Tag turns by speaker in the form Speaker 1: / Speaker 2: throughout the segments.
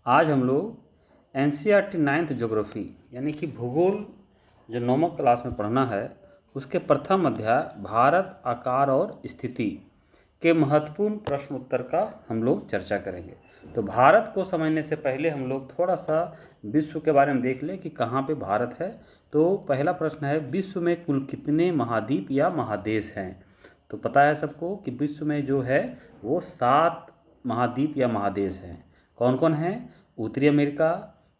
Speaker 1: आज हम लोग एनसीईआरटी 9th ज्योग्राफी यानी कि भूगोल जो 9वीं क्लास में पढ़ना है उसके प्रथम अध्याय भारत आकार और स्थिति के महत्वपूर्ण प्रश्न उत्तर का हम लोग चर्चा करेंगे। तो भारत को समझने से पहले हम लोग थोड़ा सा विश्व के बारे में देख लें कि कहाँ पे भारत है। तो पहला प्रश्न है, विश्व में कुल कितने महाद्वीप या महादेश हैं? तो पता है सबको कि विश्व में जो है वो 7 महाद्वीप या महादेश हैं। कौन कौन हैं? उत्तरी अमेरिका,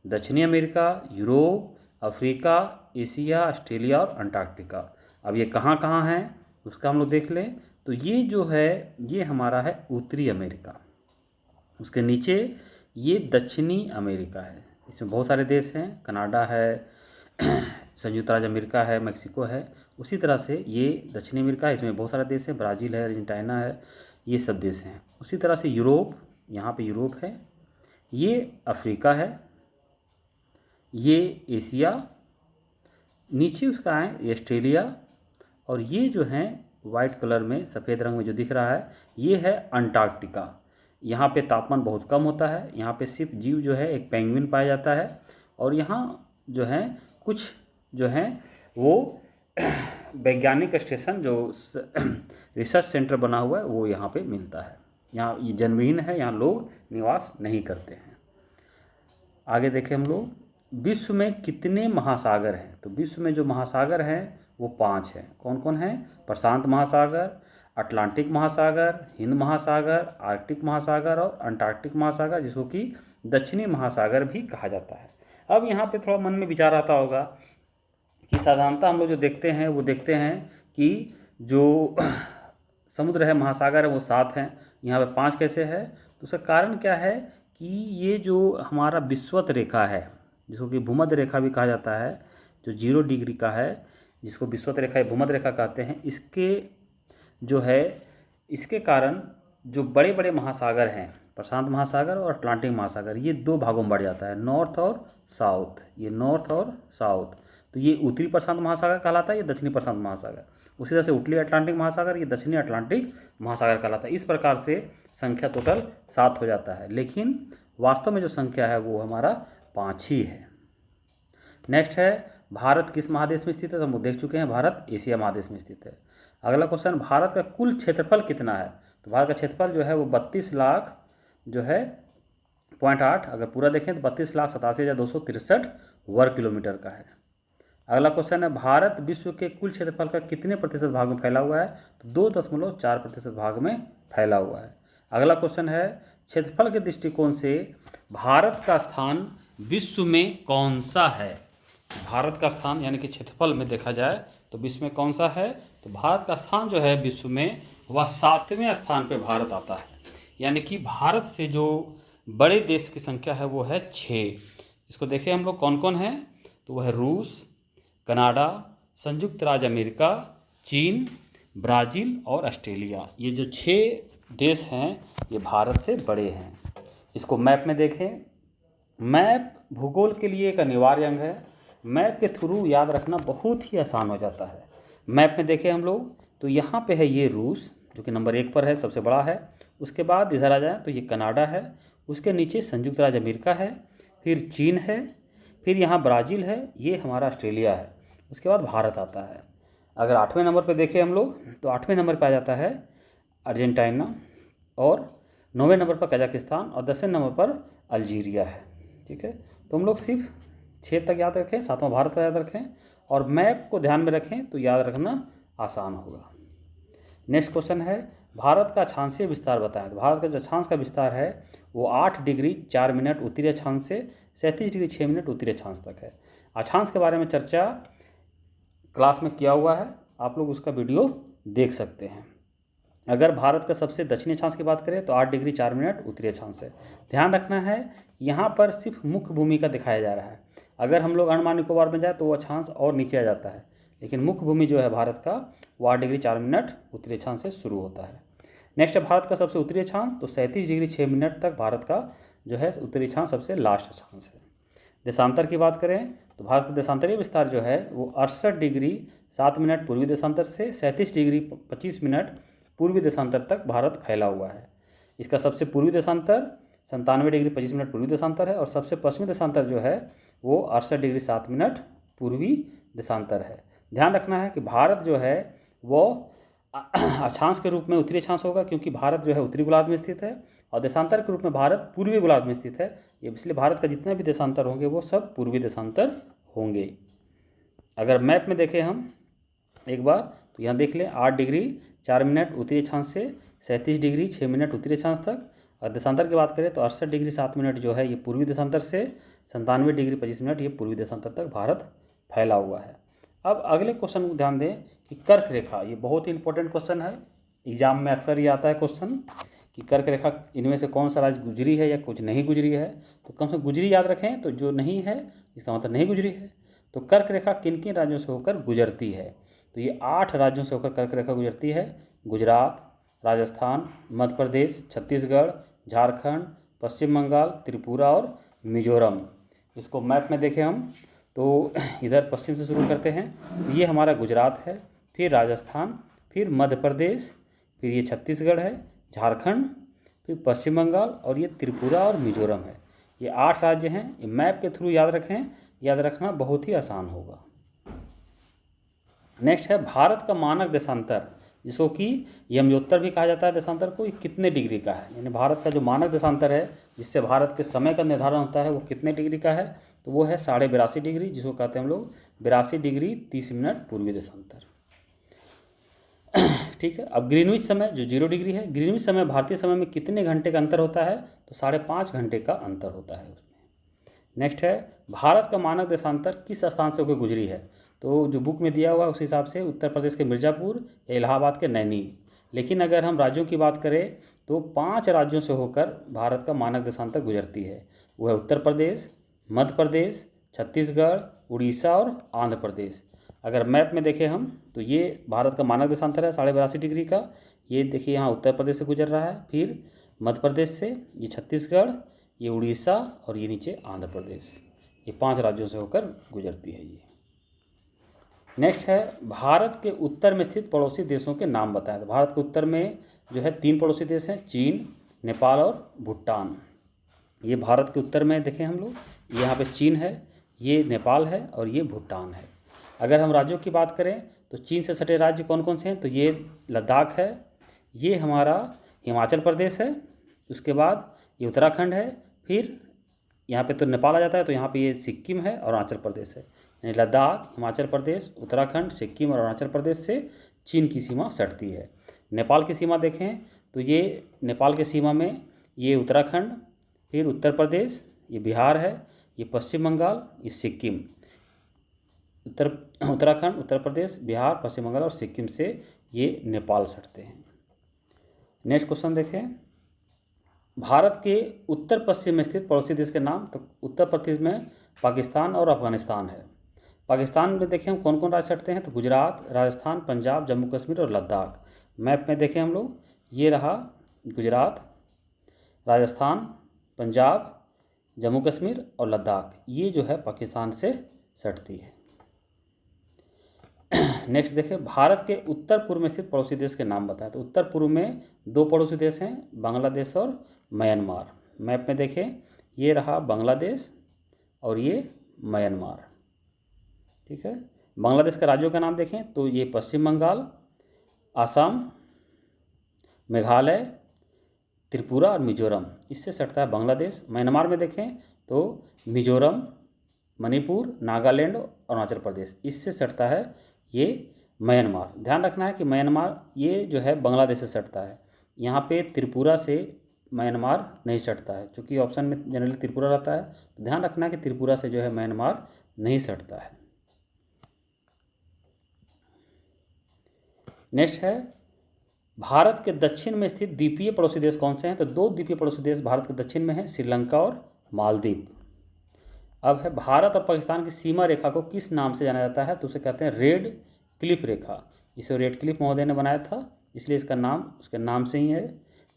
Speaker 1: दक्षिणी America, Europe, Africa, Asia, Australia और अंटार्कटिका। अब ये कहाँ कहाँ हैं उसका हम लोग देख लें। तो ये जो है ये हमारा है उत्तरी अमेरिका, उसके नीचे ये दक्षिणी अमेरिका है, इसमें बहुत सारे देश हैं, कनाडा है, संयुक्त राज्य अमेरिका है, मेक्सिको है। उसी तरह से ये दक्षिणी अमेरिका है, इसमें बहुत सारे देश हैं, ब्राज़ील है, अर्जेंटीना है, ये सब देश हैं। उसी तरह से यूरोप, यहाँ पे यूरोप है, ये अफ्रीका है, ये एशिया, नीचे उसका है ये ऑस्ट्रेलिया, और ये जो है वाइट कलर में सफ़ेद रंग में जो दिख रहा है ये है अंटार्कटिका। यहाँ पे तापमान बहुत कम होता है, यहाँ पे सिर्फ जीव जो है एक पेंगुइन पाया जाता है, और यहाँ जो है कुछ जो है वो वैज्ञानिक स्टेशन जो रिसर्च सेंटर बना हुआ है वो यहाँ पे मिलता है। यहाँ ये जनविहीन है, यहाँ लोग निवास नहीं करते हैं। आगे देखें हम लोग, विश्व में कितने महासागर हैं? तो विश्व में जो महासागर हैं वो 5 हैं। कौन कौन हैं? प्रशांत महासागर, अटलांटिक महासागर, हिंद महासागर, आर्कटिक महासागर और अंटार्कटिक महासागर, जिसको कि दक्षिणी महासागर भी कहा जाता है। अब यहाँ पे थोड़ा मन में विचार आता होगा कि साधारणतः हम लोग जो देखते हैं वो देखते हैं कि जो समुद्र है, महासागर है, वो 7 हैं, यहाँ पे 5 कैसे है? तो उसका कारण क्या है कि ये जो हमारा विषुवत रेखा है, जिसको कि भूमध्य रेखा भी कहा जाता है, जो 0 डिग्री का है, जिसको विषुवत रेखा या भूमध्य रेखा कहते हैं, इसके जो है इसके कारण जो बड़े बड़े महासागर हैं, प्रशांत महासागर और अटलांटिक महासागर, ये 2 भागों में बढ़ जाता है, नॉर्थ और साउथ। ये नॉर्थ और साउथ, तो ये उत्तरी प्रशांत महासागर कहलाता है, ये दक्षिणी प्रशांत महासागर। उसी तरह से उत्तरी अटलांटिक महासागर, ये दक्षिणी अटलांटिक महासागर कहलाता है। इस प्रकार से संख्या टोटल 7 हो जाता है, लेकिन वास्तव में जो संख्या है वो हमारा 5 ही है। नेक्स्ट है, भारत किस महादेश में स्थित है? तो हम देख चुके हैं, भारत एशिया महादेश में स्थित है। अगला क्वेश्चन, भारत का कुल क्षेत्रफल कितना है? तो भारत का क्षेत्रफल जो है वो 32 लाख जो है .8, अगर पूरा देखें तो 32,87,263 वर्ग किलोमीटर का है। अगला क्वेश्चन है, भारत विश्व के कुल क्षेत्रफल का कितने प्रतिशत भाग में फैला हुआ है? तो 2.4% भाग में फैला हुआ है। अगला क्वेश्चन है, क्षेत्रफल के दृष्टिकोण से भारत का स्थान विश्व में कौन सा है? भारत का स्थान यानी कि क्षेत्रफल में देखा जाए तो विश्व में कौन सा है? तो भारत का स्थान जो है विश्व में वह 7वें स्थान पे भारत आता है, यानी कि भारत से जो बड़े देश की संख्या है वो है 6। इसको देखें हम लोग कौन कौन है, तो वह है रूस, कनाडा, संयुक्त राज्य अमेरिका, चीन, ब्राज़ील और ऑस्ट्रेलिया। ये जो 6 देश हैं ये भारत से बड़े हैं। इसको मैप में देखें। मैप भूगोल के लिए एक अनिवार्य अंग है। मैप के थ्रू याद रखना बहुत ही आसान हो जाता है। मैप में देखें हम लोग तो यहाँ पे है ये रूस जो कि नंबर 1 पर है, सबसे बड़ा है। उसके बाद इधर आ जाए तो ये कनाडा है, उसके नीचे संयुक्त राज्य अमेरिका है, फिर चीन है, फिर यहाँ ब्राज़ील है, ये हमारा ऑस्ट्रेलिया है, उसके बाद भारत आता है। अगर 8वें नंबर पर देखें हम लोग तो 8वें नंबर पर आ जाता है अर्जेंटीना, और 9वें नंबर पर कजाकिस्तान, और 10वें नंबर पर अल्जीरिया है। ठीक है, तो हम लोग सिर्फ 6 तक याद रखें, 7वां भारत याद रखें और मैप को ध्यान में रखें तो याद रखना आसान होगा। नेक्स्ट क्वेश्चन है, भारत का अक्षांशीय विस्तार बताएं। तो भारत का जो अक्षांश का विस्तार है वो 8 डिग्री 4 मिनट उत्तरी अक्षांश से 37 डिग्री 6 मिनट उत्तरी अक्षांश तक है। अक्षांश के बारे में चर्चा क्लास में किया हुआ है, आप लोग उसका वीडियो देख सकते हैं। अगर भारत का सबसे दक्षिणी अक्षांश की बात करें तो 8 डिग्री 4 मिनट उत्तरी अक्षांश है। ध्यान रखना है कि यहाँ पर सिर्फ मुख्य भूमि का दिखाया जा रहा है। अगर हम लोग अंडमान निकोबार में जाए तो वो अक्षांश और नीचे आ जाता है, लेकिन मुख्य भूमि जो है भारत का वो 8 डिग्री 4 मिनट उत्तरी अक्षांश से शुरू होता है। नेक्स्ट है भारत का सबसे उत्तरी अक्षांश, तो 37 डिग्री 6 मिनट तक भारत का जो है उत्तरी अक्षांश सबसे लास्ट अक्षांश है। देशांतर की बात करें तो भारत का देशांतरीय विस्तार जो है वो 68 डिग्री 7 मिनट पूर्वी देशांतर से 37 डिग्री 25 मिनट पूर्वी देशांतर तक भारत फैला हुआ है। इसका सबसे पूर्वी देशांतर 97 डिग्री 25 मिनट पूर्वी देशांतर है, और सबसे पश्चिमी देशांतर जो है वो 68 डिग्री 7 मिनट पूर्वी देशांतर है। ध्यान रखना है कि भारत जो है वो अक्षांश के रूप में उत्तरी अक्षांश होगा, क्योंकि भारत जो है उत्तरी गोलार्ध में स्थित है, और देशांतर के रूप में भारत पूर्वी गोलार्ध में स्थित है। ये इसलिए भारत का जितने भी देशांतर होंगे वो सब पूर्वी देशांतर होंगे। अगर मैप में देखें हम एक बार, तो यहाँ देख लें 8 डिग्री 4 मिनट उत्तरी अक्षांश से 37 डिग्री 6 मिनट उत्तरी अक्षांश तक, और देशांतर की बात करें तो 68 डिग्री 7 मिनट जो है ये पूर्वी देशांतर से 97 डिग्री 25 मिनट ये पूर्वी देशांतर तक भारत फैला हुआ है। अब अगले क्वेश्चन को ध्यान दें कि कर्क रेखा, ये बहुत ही इंपॉर्टेंट क्वेश्चन है, एग्जाम में अक्सर ये आता है क्वेश्चन कि कर्क रेखा इनमें से कौन सा राज्य गुजरी है या कुछ नहीं गुजरी है। तो कम से कम गुजरी याद रखें, तो जो नहीं है इसका मतलब नहीं गुजरी है। तो कर्क रेखा किन किन राज्यों से होकर गुजरती है, तो ये 8 राज्यों से होकर कर्क रेखा गुजरती है। गुजरात, राजस्थान, मध्य प्रदेश, छत्तीसगढ़, झारखंड, पश्चिम बंगाल, त्रिपुरा और मिजोरम। इसको मैप में देखें हम तो इधर पश्चिम से शुरू करते हैं, ये हमारा गुजरात है, फिर राजस्थान, फिर मध्य प्रदेश, फिर ये छत्तीसगढ़ है, झारखंड, फिर पश्चिम बंगाल और ये त्रिपुरा और मिजोरम है। ये 8 राज्य हैं। ये मैप के थ्रू याद रखें, याद रखना बहुत ही आसान होगा। नेक्स्ट है भारत का मानक देशांतर, जिसको कि यमयोत्तर भी कहा जाता है देशांतर को, ये कितने डिग्री का है। यानी भारत का जो मानक देशांतर है जिससे भारत के समय का निर्धारण होता है वो कितने डिग्री का है, तो वो है 82.5 डिग्री, जिसको कहते हैं हम लोग 82 डिग्री 30 मिनट पूर्वी देशांतर। ठीक है। अब ग्रीनविच समय जो 0 डिग्री है, ग्रीनविच समय भारतीय समय में कितने घंटे का अंतर होता है, तो 5.5 घंटे का अंतर होता है उसमें। नेक्स्ट है भारत का मानक देशांतर किस स्थान से होकर गुजरी है, तो जो बुक में दिया हुआ है उस हिसाब से उत्तर प्रदेश के मिर्ज़ापुर या इलाहाबाद के नैनी। लेकिन अगर हम राज्यों की बात करें तो 5 राज्यों से होकर भारत का मानक देशांतर गुजरती है। वो है उत्तर प्रदेश, मध्य प्रदेश, छत्तीसगढ़, उड़ीसा और आंध्र प्रदेश। अगर मैप में देखें हम तो ये भारत का मानक देशांतर है 82.5 डिग्री का। ये देखिए यहाँ उत्तर प्रदेश से गुजर रहा है, फिर मध्य प्रदेश से, ये छत्तीसगढ़, ये उड़ीसा और ये नीचे आंध्र प्रदेश। ये 5 राज्यों से होकर गुजरती है ये। नेक्स्ट है भारत के उत्तर में स्थित पड़ोसी देशों के नाम बताएं। तो भारत के उत्तर में जो है 3 पड़ोसी देश हैं, चीन, नेपाल और भूटान। ये भारत के उत्तर में देखें हम लोग, यहाँ पे चीन है, ये नेपाल है और ये भूटान है। अगर हम राज्यों की बात करें तो चीन से सटे राज्य कौन कौन से हैं, तो ये लद्दाख है, ये हमारा हिमाचल प्रदेश है, उसके बाद ये उत्तराखंड है, फिर यहाँ पे तो नेपाल आ जाता है, तो यहाँ पे ये सिक्किम है और अरुणाचल प्रदेश है। यानी लद्दाख, हिमाचल प्रदेश, उत्तराखंड, सिक्किम और अरुणाचल प्रदेश से चीन की सीमा सटती है। नेपाल की सीमा देखें तो ये नेपाल की सीमा में ये उत्तराखंड, फिर उत्तर प्रदेश, ये बिहार है, ये पश्चिम बंगाल, ये सिक्किम। उत्तराखंड, उत्तर प्रदेश, बिहार, पश्चिम बंगाल और सिक्किम से ये नेपाल सटते हैं। नेक्स्ट क्वेश्चन देखें, भारत के उत्तर पश्चिम में स्थित पड़ोसी देश के नाम। तो उत्तर पश्चिम में पाकिस्तान और अफगानिस्तान है। पाकिस्तान में देखें हम कौन कौन राज्य सटते हैं, तो गुजरात, राजस्थान, पंजाब, जम्मू कश्मीर और लद्दाख। मैप में देखें हम लोग, ये रहा गुजरात, राजस्थान, पंजाब, जम्मू कश्मीर और लद्दाख, ये जो है पाकिस्तान से सटती है। नेक्स्ट देखें, भारत के उत्तर पूर्व में स्थित पड़ोसी देश के नाम बताएं। तो उत्तर पूर्व में 2 पड़ोसी देश हैं, बांग्लादेश और म्यांमार। मैप में देखें, ये रहा बांग्लादेश और ये म्यांमार। ठीक है। बांग्लादेश के राज्यों का नाम देखें तो ये पश्चिम बंगाल, असम, मेघालय, त्रिपुरा और मिजोरम, इससे सटता है बांग्लादेश। म्यांमार में देखें तो मिजोरम, मणिपुर, नागालैंड और अरुणाचल प्रदेश, इससे सटता है ये म्यांमार। ध्यान रखना है कि म्यांमार ये जो है बांग्लादेश से सटता है। यहाँ पे त्रिपुरा से म्यांमार नहीं सटता है, क्योंकि ऑप्शन में जनरली त्रिपुरा रहता है, तो ध्यान रखना है कि त्रिपुरा से जो है म्यांमार नहीं सटता है। नेक्स्ट है भारत के दक्षिण में स्थित द्वीपीय पड़ोसी देश कौन से हैं। तो 2 द्वीपीय पड़ोसी देश भारत के दक्षिण में हैं, श्रीलंका और मालदीव। अब है भारत और पाकिस्तान की सीमा रेखा को किस नाम से जाना जाता है, तो उसे कहते हैं रेड क्लिफ रेखा। इसे रेड क्लिफ महोदय ने बनाया था, इसलिए इसका नाम उसके नाम से ही है।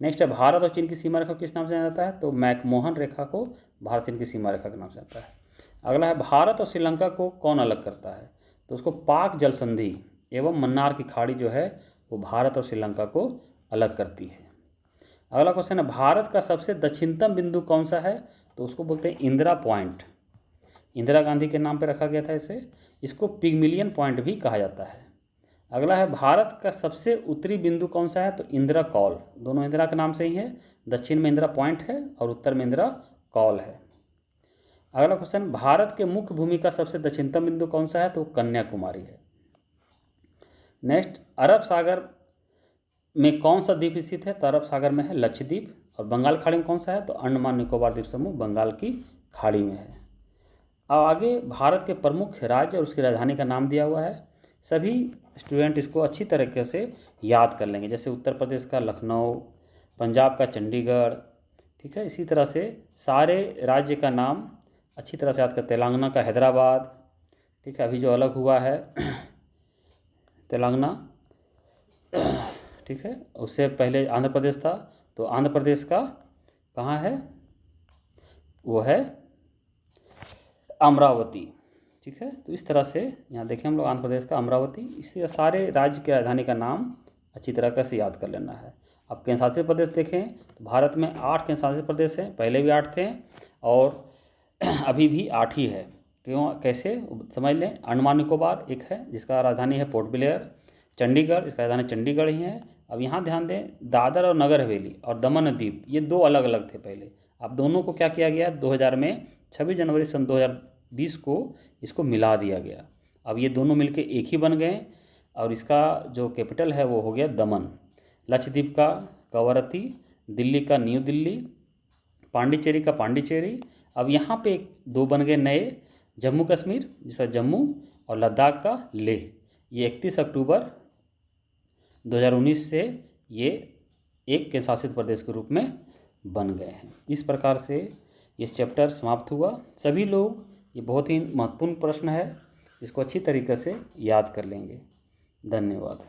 Speaker 1: नेक्स्ट है भारत और चीन की सीमा रेखा को किस नाम से जाना जाता है, तो मैकमोहन रेखा को भारत चीन की सीमा रेखा के नाम से जाता है। अगला है भारत और श्रीलंका को कौन अलग करता है, तो उसको पाक जल संधि एवं मन्नार की खाड़ी जो है वो भारत और श्रीलंका को अलग करती है। अगला क्वेश्चन है, भारत का सबसे दक्षिणतम बिंदु कौन सा है? तो उसको बोलते हैं इंदिरा पॉइंट। इंदिरा गांधी के नाम पर रखा गया था इसे। इसको पिगमिलियन पॉइंट भी कहा जाता है। अगला है, भारत का सबसे उत्तरी बिंदु कौन सा है? तो इंदिरा कॉल। दोनों इंदिरा के नाम से ही है। दक्षिण में इंदिरा पॉइंट है और उत्तर में इंदिरा कॉल है। अगला क्वेश्चन, भारत के मुख्य भूमि का सबसे दक्षिणतम बिंदु कौन सा है? तो कन्याकुमारी है। नेक्स्ट, अरब सागर में कौन सा द्वीप स्थित है? तो अरब सागर में है लक्षद्वीप। और बंगाल खाड़ी में कौन सा है? तो अंडमान निकोबार द्वीप समूह बंगाल की खाड़ी में है। अब आगे भारत के प्रमुख राज्य और उसकी राजधानी का नाम दिया हुआ है। सभी स्टूडेंट इसको अच्छी तरीके से याद कर लेंगे। जैसे उत्तर प्रदेश का लखनऊ, पंजाब का चंडीगढ़, ठीक है। इसी तरह से सारे राज्य का नाम अच्छी तरह से याद कर। तेलंगाना का हैदराबाद, ठीक है, अभी जो अलग हुआ है तेलंगाना, ठीक है। उससे पहले आंध्र प्रदेश था, तो आंध्र प्रदेश का कहाँ है? वो है अमरावती, ठीक है। तो इस तरह से यहाँ देखें हम लोग आंध्र प्रदेश का अमरावती। इसी सारे राज्य की राजधानी का नाम अच्छी तरह से याद कर लेना है। अब केंद्र शासित प्रदेश देखें तो भारत में 8 केंद्र शासित प्रदेश हैं। पहले भी 8 थे और अभी भी 8 ही है। क्यों, कैसे समझ लें। अंडमान निकोबार एक है जिसका राजधानी है पोर्ट ब्लेयर। चंडीगढ़, इसका राजधानी चंडीगढ़ ही है। अब यहाँ ध्यान दें, दादर और नगर हवेली और दमन द्वीप, ये 2 अलग अलग थे पहले। अब दोनों को क्या किया गया? 2000 में 26 जनवरी सन 2020 को इसको मिला दिया गया। अब ये दोनों मिलके एक ही बन गए और इसका जो कैपिटल है वो हो गया दमन। लक्षद्वीप का कवरत्ती, दिल्ली का न्यू दिल्ली, पांडिचेरी का पांडिचेरी। अब यहाँ पे 2 बन गए नए, जम्मू कश्मीर जिसका जम्मू और लद्दाख का लेह। ये 31 अक्टूबर 2019 से ये एक केंद्र शासित प्रदेश के रूप में बन गए हैं। इस प्रकार से ये चैप्टर समाप्त हुआ। सभी लोग, ये बहुत ही महत्वपूर्ण प्रश्न है, इसको अच्छी तरीके से याद कर लेंगे। धन्यवाद।